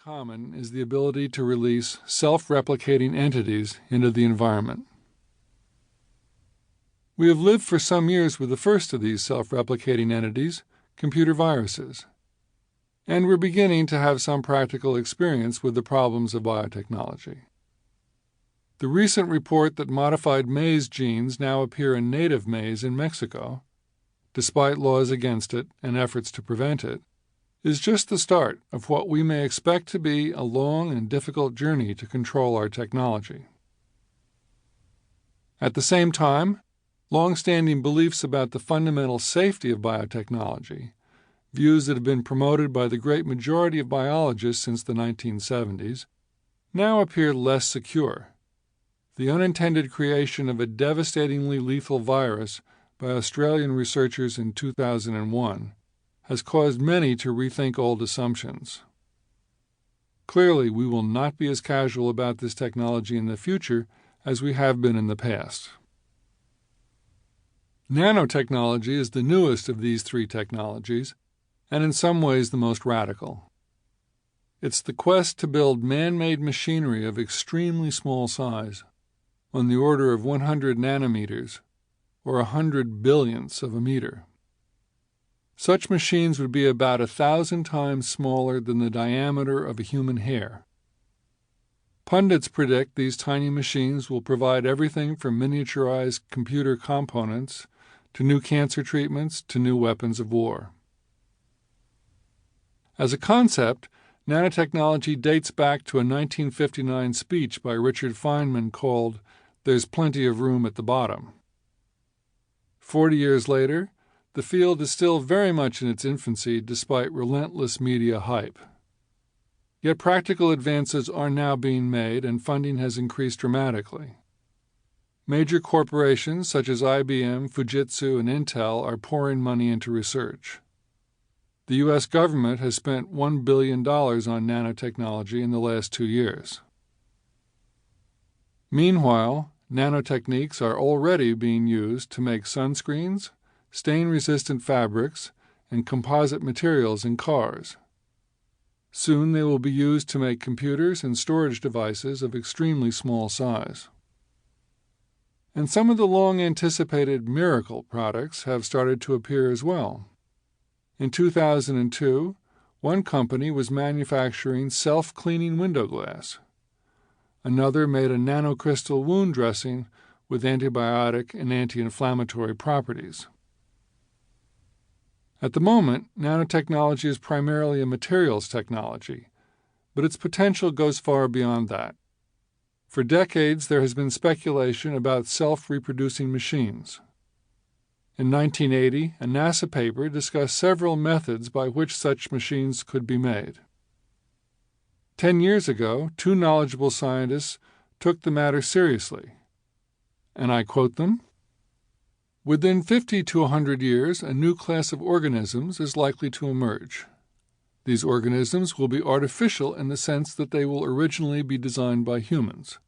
common is the ability to release self-replicating entities into the environment. We have lived for some years with the first of these self-replicating entities, computer viruses, and we're beginning to have some practical experience with the problems of biotechnology. The recent report that modified maize genes now appear in native maize in Mexico, despite laws against it and efforts to prevent it, is just the start of what we may expect to be a long and difficult journey to control our technology. At the same time, long-standing beliefs about the fundamental safety of biotechnology, views that have been promoted by the great majority of biologists since the 1970s, now appear less secure. The unintended creation of a devastatingly lethal virus by Australian researchers in 2001 has caused many to rethink old assumptions. Clearly, we will not be as casual about this technology in the future as we have been in the past. Nanotechnology is the newest of these three technologies, and in some ways the most radical. It's the quest to build man-made machinery of extremely small size, on the order of 100 nanometers, or 100 billionths of a meter. Such machines would be about 1,000 times smaller than the diameter of a human hair. Pundits predict these tiny machines will provide everything from miniaturized computer components to new cancer treatments to new weapons of war. As a concept, nanotechnology dates back to a 1959 speech by Richard Feynman called "There's Plenty of Room at the Bottom." 40 years later, the field is still very much in its infancy despite relentless media hype. Yet practical advances are now being made and funding has increased dramatically. Major corporations such as IBM, Fujitsu, and Intel are pouring money into research. The U.S. government has spent $1 billion on nanotechnology in the last 2 years. Meanwhile, nanotechniques are already being used to make sunscreens, stain-resistant fabrics, and composite materials in cars. Soon they will be used to make computers and storage devices of extremely small size. And some of the long-anticipated miracle products have started to appear as well. In 2002, one company was manufacturing self-cleaning window glass. Another made a nanocrystal wound dressing with antibiotic and anti-inflammatory properties. At the moment, nanotechnology is primarily a materials technology, but its potential goes far beyond that. For decades, there has been speculation about self-reproducing machines. In 1980, a NASA paper discussed several methods by which such machines could be made. 10 years ago, two knowledgeable scientists took the matter seriously, and I quote them, "Within 50 to 100 years, a new class of organisms is likely to emerge. These organisms will be artificial in the sense that they will originally be designed by humans.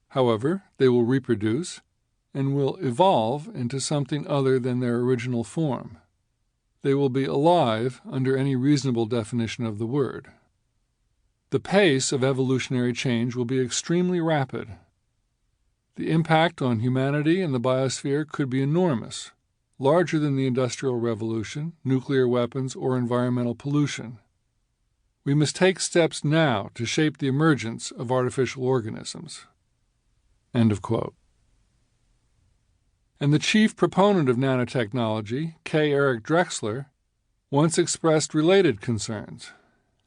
However, they will reproduce and will evolve into something other than their original form. They will be alive under any reasonable definition of the word. The pace of evolutionary change will be extremely rapid. The impact on humanity and the biosphere could be enormous, larger than the Industrial Revolution, nuclear weapons, or environmental pollution. We must take steps now to shape the emergence of artificial organisms." End of quote. And the chief proponent of nanotechnology, K. Eric Drexler, once expressed related concerns,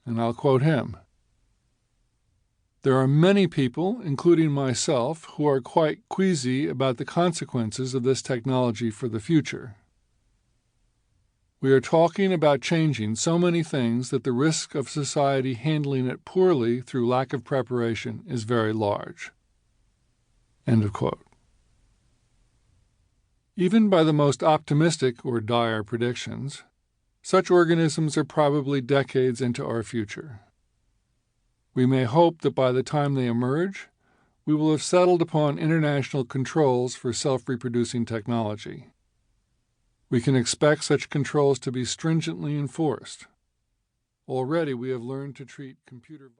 and I'll quote him. "There are many people, including myself, who are quite queasy about the consequences of this technology for the future. We are talking about changing so many things that the risk of society handling it poorly through lack of preparation is very large." End of quote. Even by the most optimistic or dire predictions, such organisms are probably decades into our future. We may hope that by the time they emerge, we will have settled upon international controls for self-reproducing technology. We can expect such controls to be stringently enforced. Already we have learned to treat computer